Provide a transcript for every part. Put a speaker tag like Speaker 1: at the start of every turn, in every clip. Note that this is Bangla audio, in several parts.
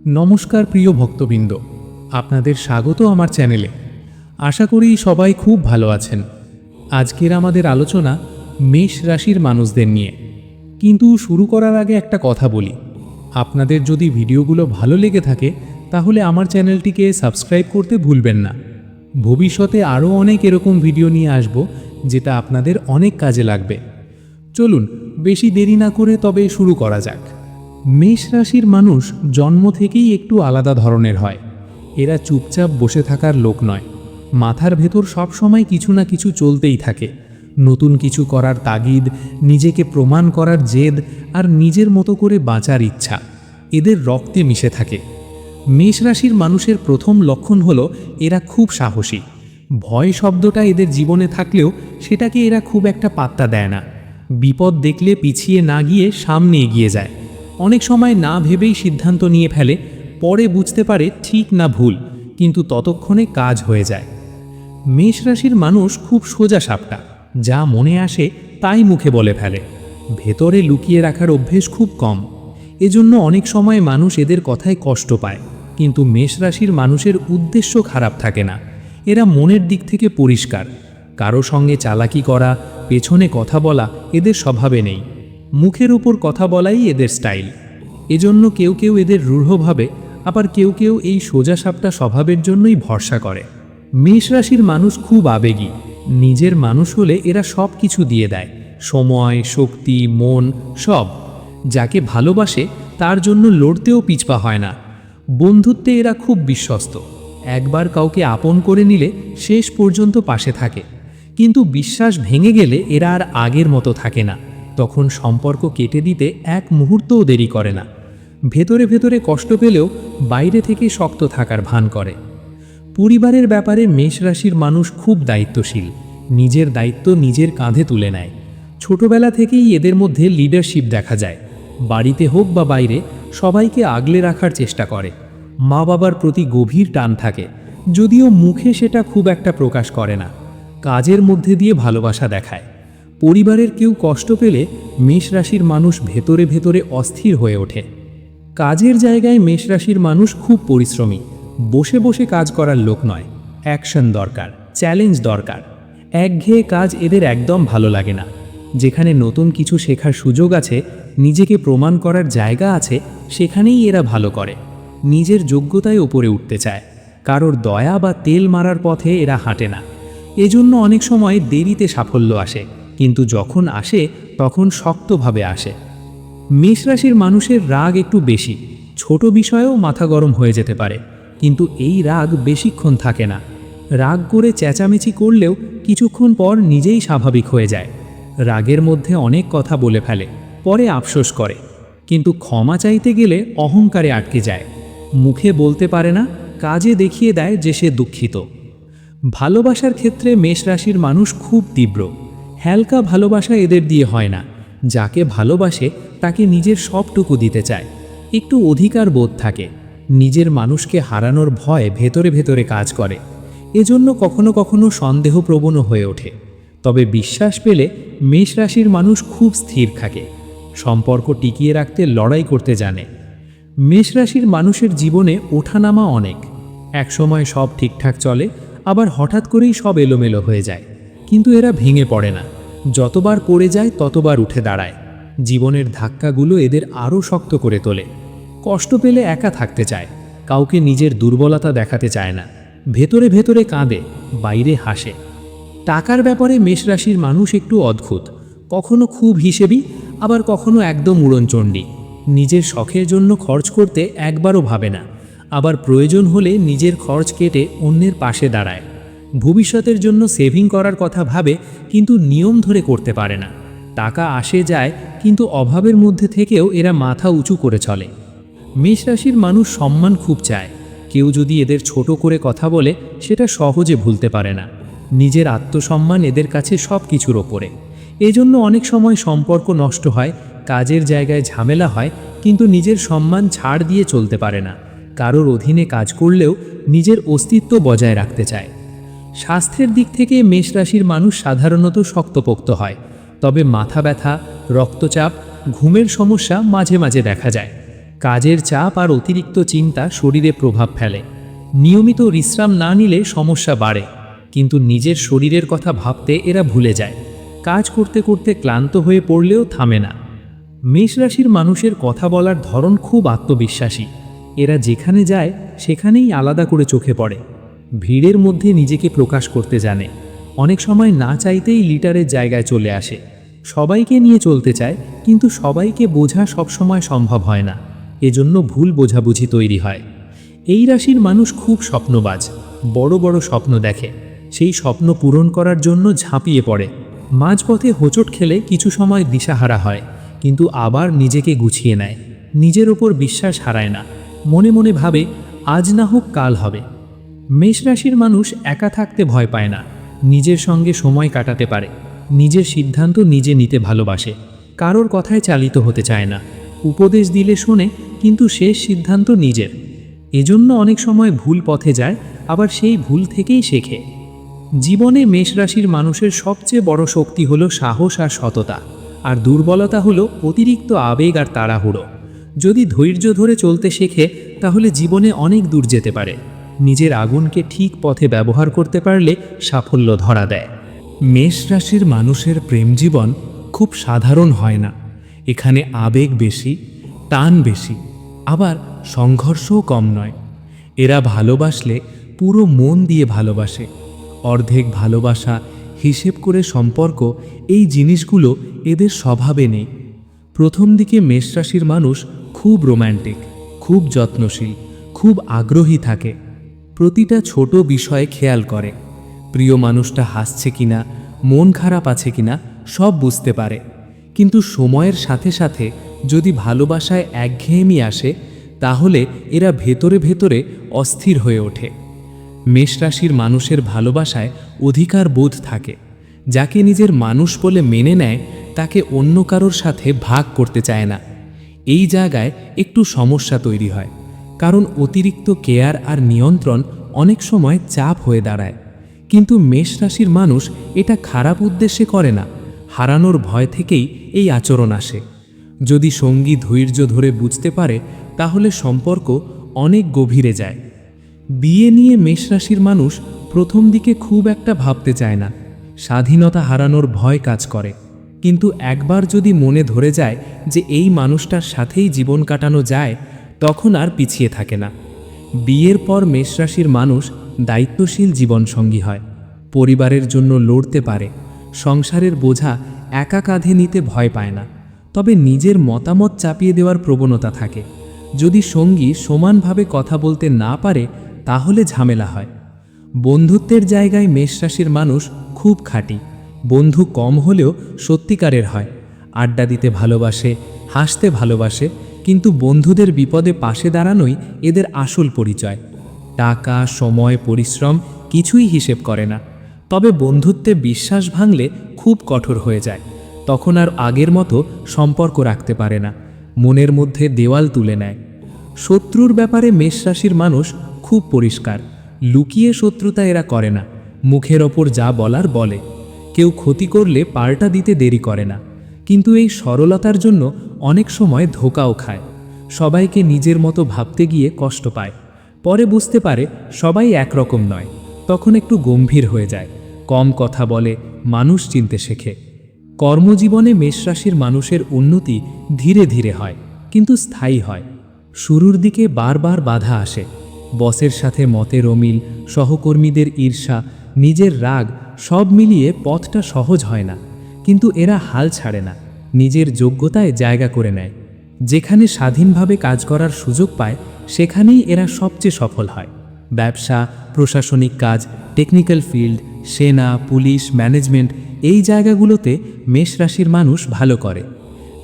Speaker 1: নমস্কার প্রিয় ভক্তবৃন্দ, আপনাদের স্বাগত আমার চ্যানেলে। আশা করি সবাই খুব ভালো আছেন। আজকের আমাদের আলোচনা মেষ রাশির মানুষদের নিয়ে। কিন্তু শুরু করার আগে একটা কথা বলি, আপনাদের যদি ভিডিওগুলো ভালো লেগে থাকে তাহলে আমার চ্যানেলটিকে সাবস্ক্রাইব করতে ভুলবেন না। ভবিষ্যতে আরও অনেক এরকম ভিডিও নিয়ে আসব যেটা আপনাদের অনেক কাজে লাগবে। চলুন বেশি দেরি না করে তবে শুরু করা যাক। মেষ রাশির মানুষ জন্ম থেকেই একটু আলাদা ধরনের হয়। এরা চুপচাপ বসে থাকার লোক নয়। মাথার ভেতর সবসময় কিছু না কিছু চলতেই থাকে। নতুন কিছু করার তাগিদ, নিজেকে প্রমাণ করার জেদ আর নিজের মতো করে বাঁচার ইচ্ছা এদের রক্তে মিশে থাকে। মেষ রাশির মানুষের প্রথম লক্ষণ হলো এরা খুব সাহসী। ভয় শব্দটা এদের জীবনে থাকলেও সেটাকে এরা খুব একটা পাত্তা দেয় না। বিপদ দেখলে পিছিয়ে না গিয়ে সামনে এগিয়ে যায়। অনেক সময় না ভেবেই সিদ্ধান্ত নিয়ে ফেলে, পরে বুঝতে পারে ঠিক না ভুল, কিন্তু ততক্ষণে কাজ হয়ে যায়। মেষ রাশির মানুষ খুব সোজা সাপটা, যা মনে আসে তাই মুখে বলে ফেলে। ভেতরে লুকিয়ে রাখার অভ্যেস খুব কম। এজন্য অনেক সময় মানুষ এদের কথায় কষ্ট পায়। কিন্তু মেষ রাশির মানুষের উদ্দেশ্য খারাপ থাকে না। এরা মনের দিক থেকে পরিষ্কার। কারো সঙ্গে চালাকি করা, পেছনে কথা বলা এদের স্বভাবে নেই। মুখের উপর কথা বলাই এদের স্টাইল। এজন্য কেউ কেউ এদের রূঢ়ভাবে, আবার কেউ কেউ এই সোজা সাপটা স্বভাবের জন্যই ভরসা করে। মেষ রাশির মানুষ খুব আবেগী। নিজের মানুষ হলে এরা সব কিছু দিয়ে দেয়, সময়, শক্তি, মন সব। যাকে ভালোবাসে তার জন্য লড়তেও পিছপা হয় না। বন্ধুত্বে এরা খুব বিশ্বস্ত। একবার কাউকে আপন করে নিলে শেষ পর্যন্ত পাশে থাকে। কিন্তু বিশ্বাস ভেঙে গেলে এরা আর আগের মতো থাকে না। তখন সম্পর্ক কেটে দিতে এক মুহূর্তও দেরি করে না। ভেতরে ভেতরে কষ্ট পেলেও বাইরে থেকে শক্ত থাকার ভান করে। পরিবারের ব্যাপারে মেষ রাশির মানুষ খুব দায়িত্বশীল। নিজের দায়িত্ব নিজের কাঁধে তুলে নেয়। ছোটবেলা থেকেই এদের মধ্যে লিডারশিপ দেখা যায়। বাড়িতে হোক বা বাইরে সবাইকে আগলে রাখার চেষ্টা করে। মা বাবার প্রতি গভীর টান থাকে, যদিও মুখে সেটা খুব একটা প্রকাশ করে না। কাজের মধ্যে দিয়ে ভালোবাসা দেখায়। পরিবারের কেউ কষ্ট পেলে মেষ রাশির মানুষ ভেতরে ভেতরে অস্থির হয়ে ওঠে। কাজের জায়গায় মেষ রাশির মানুষ খুব পরিশ্রমী। বসে বসে কাজ করার লোক নয়। অ্যাকশন দরকার, চ্যালেঞ্জ দরকার। একঘেয়ে কাজ এদের একদম ভালো লাগে না। যেখানে নতুন কিছু শেখার সুযোগ আছে, নিজেকে প্রমাণ করার জায়গা আছে, সেখানেই এরা ভালো করে। নিজের যোগ্যতায় ওপরে উঠতে চায়। কারোর দয়া বা তেল মারার পথে এরা হাঁটে না। এজন্য অনেক সময় দেরিতে সাফল্য আসে, কিন্তু যখন আসে তখন শক্তভাবে আসে। মেষ রাশির মানুষের রাগ একটু বেশি। ছোট বিষয়েও মাথা গরম হয়ে যেতে পারে, কিন্তু এই রাগ বেশিক্ষণ থাকে না। রাগ করে চেঁচামেচি করলেও কিছুক্ষণ পর নিজেই স্বাভাবিক হয়ে যায়। রাগের মধ্যে অনেক কথা বলে ফেলে, পরে আফসোস করে। কিন্তু ক্ষমা চাইতে গেলে অহংকারে আটকে যায়। মুখে বলতে পারে না, কাজে দেখিয়ে দেয় যে সে দুঃখিত। ভালোবাসার ক্ষেত্রে মেষ রাশির মানুষ খুব তীব্র। হালকা ভালোবাসা এদের দিয়ে হয় না। যাকে ভালোবাসে তাকে নিজের সবটুকু দিতে চায়। একটু অধিকার বোধ থাকে। নিজের মানুষকে হারানোর ভয় ভেতরে ভেতরে কাজ করে। এজন্য কখনো কখনো সন্দেহপ্রবণও হয়ে ওঠে। তবে বিশ্বাস পেলে মেষ রাশির মানুষ খুব স্থির থাকে। সম্পর্ক টিকিয়ে রাখতে লড়াই করতে জানে। মেষ রাশির মানুষের জীবনে ওঠানামা অনেক। একসময় সব ঠিকঠাক চলে, আবার হঠাৎ করেই সব এলোমেলো হয়ে যায়। কিন্তু এরা ভেঙে পড়ে না। যতবার পড়ে যায় ততবার উঠে দাঁড়ায়। জীবনের ধাক্কাগুলো এদের আরও শক্ত করে তোলে। কষ্ট পেলে একা থাকতে চায়। কাউকে নিজের দুর্বলতা দেখাতে চায় না। ভেতরে ভেতরে কাঁদে, বাইরে হাসে। টাকার ব্যাপারে মেষ রাশির মানুষ একটু অদ্ভুত। কখনো খুব হিসেবি, আবার কখনো একদম উড়নচণ্ডী। নিজের শখের জন্য খরচ করতে একবারও ভাবে না। আবার প্রয়োজন হলে নিজের খরচ কেটে অন্যের পাশে দাঁড়ায়। ভবিষ্যতের জন্য সেভিং করার কথা ভাবে, কিন্তু নিয়ম ধরে করতে পারে না। টাকা আসে যায়, কিন্তু অভাবের মধ্যে থেকেও এরা মাথা উঁচু করে চলে। মেষ রাশির মানুষ সম্মান খুব চায়। কেউ যদি এদের ছোট করে কথা বলে সেটা সহজে ভুলতে পারে না। নিজের আত্মসম্মান এদের কাছে সব কিছুর ওপরে। এজন্য অনেক সময় সম্পর্ক নষ্ট হয়, কাজের জায়গায় ঝামেলা হয়, কিন্তু নিজের সম্মান ছাড় দিয়ে চলতে পারে না। কারোর অধীনে কাজ করলেও নিজের অস্তিত্ব বজায় রাখতে চায়। স্বাস্থ্যের দিক থেকে মেষ রাশির মানুষ সাধারণত শক্তপোক্ত হয়। তবে মাথা ব্যথা, রক্তচাপ, ঘুমের সমস্যা মাঝে মাঝে দেখা যায়। কাজের চাপ আর অতিরিক্ত চিন্তা শরীরে প্রভাব ফেলে। নিয়মিত বিশ্রাম না নিলে সমস্যা বাড়ে, কিন্তু নিজের শরীরের কথা ভাবতে এরা ভুলে যায়। কাজ করতে করতে ক্লান্ত হয়ে পড়লেও থামে না। মেষ রাশির মানুষের কথা বলার ধরন খুব আত্মবিশ্বাসী। এরা যেখানে যায় সেখানেই আলাদা করে চোখে পড়ে। ভিড়ের মধ্যে নিজেকে প্রকাশ করতে জানে। অনেক সময় না চাইতেই লিডারের জায়গায় চলে আসে। সবাইকে নিয়ে চলতে চায়, কিন্তু সবাইকে বোঝা সবসময় সম্ভব হয় না। এজন্য ভুল বোঝাবুঝি তৈরি হয়। এই রাশির মানুষ খুব স্বপ্নবাজ। বড় বড় স্বপ্ন দেখে, সেই স্বপ্ন পূরণ করার জন্য ঝাঁপিয়ে পড়ে। মাঝপথে হোঁচট খেলে কিছু সময় দিশাহারা হয়, কিন্তু আবার নিজেকে গুছিয়ে নেয়। নিজের ওপর বিশ্বাস হারায় না। মনে মনে ভাবে, আজ না হোক কাল হবে। মেষ রাশির মানুষ একা থাকতে ভয় পায় না। নিজের সঙ্গে সময় কাটাতে পারে। নিজের সিদ্ধান্ত নিজে নিতে ভালোবাসে। কারোর কথায় চালিত হতে চায় না। উপদেশ দিলে শোনে, কিন্তু শেষ সিদ্ধান্ত নিজের। এজন্য অনেক সময় ভুল পথে যায়, আবার সেই ভুল থেকেই শেখে। জীবনে মেষ রাশির মানুষের সবচেয়ে বড় শক্তি হলো সাহস আর সততা, আর দুর্বলতা হলো অতিরিক্ত আবেগ আর তাড়াহুড়ো। যদি ধৈর্য ধরে চলতে শেখে, তাহলে জীবনে অনেক দূর যেতে পারে। নিজের আগুনকে ঠিক পথে ব্যবহার করতে পারলে সাফল্য ধরা দেয়। মেষ রাশির মানুষের প্রেম জীবন খুব সাধারণ হয় না। এখানে আবেগ বেশি, টান বেশি, আবার সংঘর্ষও কম নয়। এরা ভালোবাসলে পুরো মন দিয়ে ভালোবাসে। অর্ধেক ভালোবাসা, হিসেব করে সম্পর্ক, এই জিনিসগুলো এদের স্বভাবে নেই। প্রথম দিকে মেষ রাশির মানুষ খুব রোম্যান্টিক, খুব যত্নশীল, খুব আগ্রহী থাকে। প্রতিটা ছোট বিষয়ে খেয়াল করে। প্রিয় মানুষটা হাসছে কিনা, মন খারাপ আছে কিনা, সব বুঝতে পারে। কিন্তু সময়ের সাথে সাথে যদি ভালোবাসায় একঘেয়েমি আসে, তাহলে এরা ভেতরে ভেতরে অস্থির হয়ে ওঠে। মেষ রাশির মানুষের ভালোবাসায় অধিকার বোধ থাকে। যাকে নিজের মানুষ বলে মেনে নেয়, তাকে অন্য কারোর সাথে ভাগ করতে চায় না। এই জায়গায় একটু সমস্যা তৈরি হয়, কারণ অতিরিক্ত কেয়ার আর নিয়ন্ত্রণ অনেক সময় চাপ হয়ে দাঁড়ায়। কিন্তু মেষ রাশির মানুষ এটা খারাপ উদ্দেশ্যে করে না। হারানোর ভয় থেকেই এই আচরণ আসে। যদি সঙ্গী ধৈর্য ধরে বুঝতে পারে, তাহলে সম্পর্ক অনেক গভীরে যায়। বিয়ে নিয়ে মেষ রাশির মানুষ প্রথম দিকে খুব একটা ভাবতে চায় না। স্বাধীনতা হারানোর ভয় কাজ করে। কিন্তু একবার যদি মনে ধরে যায় যে এই মানুষটার সাথেই জীবন কাটানো যায়, তখন আর পিছিয়ে থাকে না। বিয়ের পর মেষ রাশির মানুষ দায়িত্বশীল জীবনসঙ্গী হয়। পরিবারের জন্য লড়তে পারে। সংসারের বোঝা একা কাঁধে নিতে ভয় পায় না। তবে নিজের মতামত চাপিয়ে দেওয়ার প্রবণতা থাকে। যদি সঙ্গী সমানভাবে কথা বলতে না পারে, তাহলে ঝামেলা হয়। বন্ধুত্বের জায়গায় মেষ রাশির মানুষ খুব খাঁটি। বন্ধু কম হলেও সত্যিকারের হয়। আড্ডা দিতে ভালোবাসে, হাসতে ভালোবাসে, কিন্তু বন্ধুদের বিপদে পাশে দাঁড়ানোই এদের আসল পরিচয়। টাকা, সময়, পরিশ্রম কিছুই হিসেব করে না। তবে বন্ধুত্বে বিশ্বাস ভাঙলে খুব কঠোর হয়ে যায়। তখন আর আগের মতো সম্পর্ক রাখতে পারে না। মনের মধ্যে দেওয়াল তুলে নেয়। শত্রুর ব্যাপারে মেষ রাশির মানুষ খুব পরিষ্কার। লুকিয়ে শত্রুতা এরা করে না। মুখের ওপর যা বলার বলে। কেউ ক্ষতি করলে পাল্টা দিতে দেরি করে না। কিন্তু এই সরলতার জন্য অনেক সময় ধোঁকাও খায়। সবাইকে নিজের মতো ভাবতে গিয়ে কষ্ট পায়। পরে বুঝতে পারে সবাই একরকম নয়। তখন একটু গম্ভীর হয়ে যায়। কম কথা বলে, মানুষ চিনতে শেখে। কর্মজীবনে মেষ রাশির মানুষের উন্নতি ধীরে ধীরে হয়, কিন্তু স্থায়ী হয়। শুরুর দিকে বারবার বাধা আসে। বসের সাথে মতের অমিল, সহকর্মীদের ঈর্ষা, নিজের রাগ, সব মিলিয়ে পথটা সহজ হয় না। কিন্তু এরা হাল ছাড়ে না। নিজের যোগ্যতায় জায়গা করে নেয়। যেখানে স্বাধীনভাবে কাজ করার সুযোগ পায়, সেখানেই এরা সবচেয়ে সফল হয়। ব্যবসা, প্রশাসনিক কাজ, টেকনিক্যাল ফিল্ড, সেনা, পুলিশ, ম্যানেজমেন্ট, এই জায়গাগুলোতে মেষ রাশির মানুষ ভালো করে।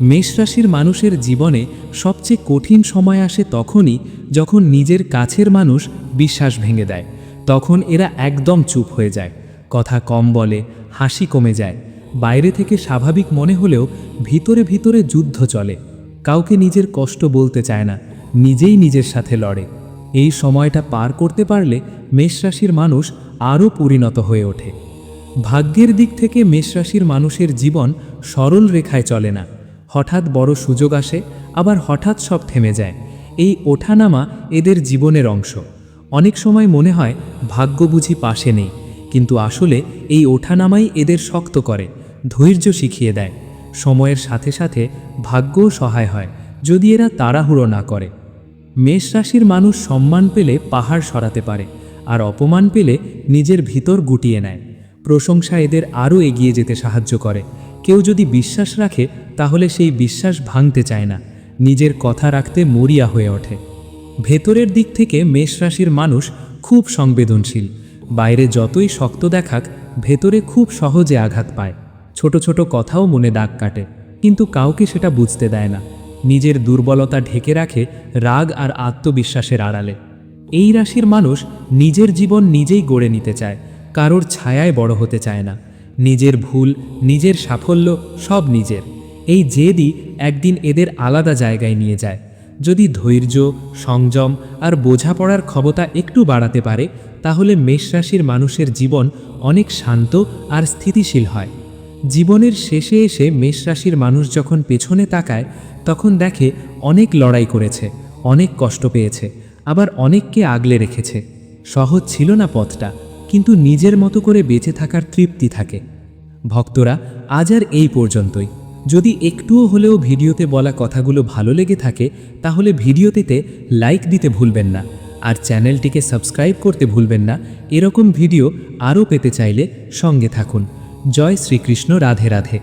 Speaker 1: মেষ রাশির মানুষের জীবনে সবচেয়ে কঠিন সময় আসে তখনই, যখন নিজের কাছের মানুষ বিশ্বাস ভেঙে দেয়। তখন এরা একদম চুপ হয়ে যায়। কথা কম বলে, হাসি কমে যায়। বাইরে থেকে স্বাভাবিক মনে হলেও ভিতরে ভিতরে যুদ্ধ চলে। কাউকে নিজের কষ্ট বলতে চায় না, নিজেই নিজের সাথে লড়ে। এই সময়টা পার করতে পারলে মেষ রাশির মানুষ আরও পরিণত হয়ে ওঠে। ভাগ্যের দিক থেকে মেষ রাশির মানুষের জীবন সরল রেখায় চলে না। হঠাৎ বড় সুযোগ আসে, আবার হঠাৎ সব থেমে যায়। এই ওঠানামা এদের জীবনের অংশ। অনেক সময় মনে হয় ভাগ্য বুঝি পাশে নেই, কিন্তু আসলে এই ওঠানামাই এদের শক্ত করে, ধৈর্য শিখিয়ে দেয়। সময়ের সাথে সাথে ভাগ্যও সহায় হয়, যদি এরা তাড়াহুড়ো না করে। মেষ রাশির মানুষ সম্মান পেলে পাহাড় সরাতে পারে, আর অপমান পেলে নিজের ভিতর গুটিয়ে নেয়। প্রশংসা এদের আরও এগিয়ে যেতে সাহায্য করে। কেউ যদি বিশ্বাস রাখে তাহলে সেই বিশ্বাস ভাঙতে চায় না, নিজের কথা রাখতে মরিয়া হয়ে ওঠে। ভেতরের দিক থেকে মেষ রাশির মানুষ খুব সংবেদনশীল। বাইরে যতই শক্ত দেখাক, ভেতরে খুব সহজে আঘাত পায়। ছোট ছোট কথাও মনে দাগ কাটে, কিন্তু কাউকে সেটা বুঝতে দেয় না। নিজের দুর্বলতা ঢেকে রাখে রাগ আর আত্মবিশ্বাসের আড়ালে। এই রাশির মানুষ নিজের জীবন নিজেই গড়ে নিতে চায়, কারোর ছায়ায় বড় হতে চায় না। নিজের ভুল, নিজের সাফল্য সব নিজের। এই জেদই একদিন এদের আলাদা জায়গায় নিয়ে যায়। যদি ধৈর্য, সংযম আর বোঝাপড়ার ক্ষমতা একটু বাড়াতে পারে, তাহলে মেষ রাশির মানুষের জীবন অনেক শান্ত আর স্থিতিশীল হয়। জীবনের শেষে এসে মেষ রাশির মানুষ যখন পেছনে তাকায়, তখন দেখে অনেক লড়াই করেছে, অনেক কষ্ট পেয়েছে, আবার অনেককে আগলে রেখেছে। সহজ ছিল না পথটা, কিন্তু নিজের মতো করে বেঁচে থাকার তৃপ্তি থাকে। ভক্তরা, আজ আর এই পর্যন্তই। যদি একটুও হলেও ভিডিওতে বলা কথাগুলো ভালো লেগে থাকে, তাহলে ভিডিওটিতে লাইক দিতে ভুলবেন না, আর চ্যানেলটিকে সাবস্ক্রাইব করতে ভুলবেন না। এরকম ভিডিও আরও পেতে চাইলে সঙ্গে থাকুন। জয় শ্রীকৃষ্ণ। রাধে রাধে।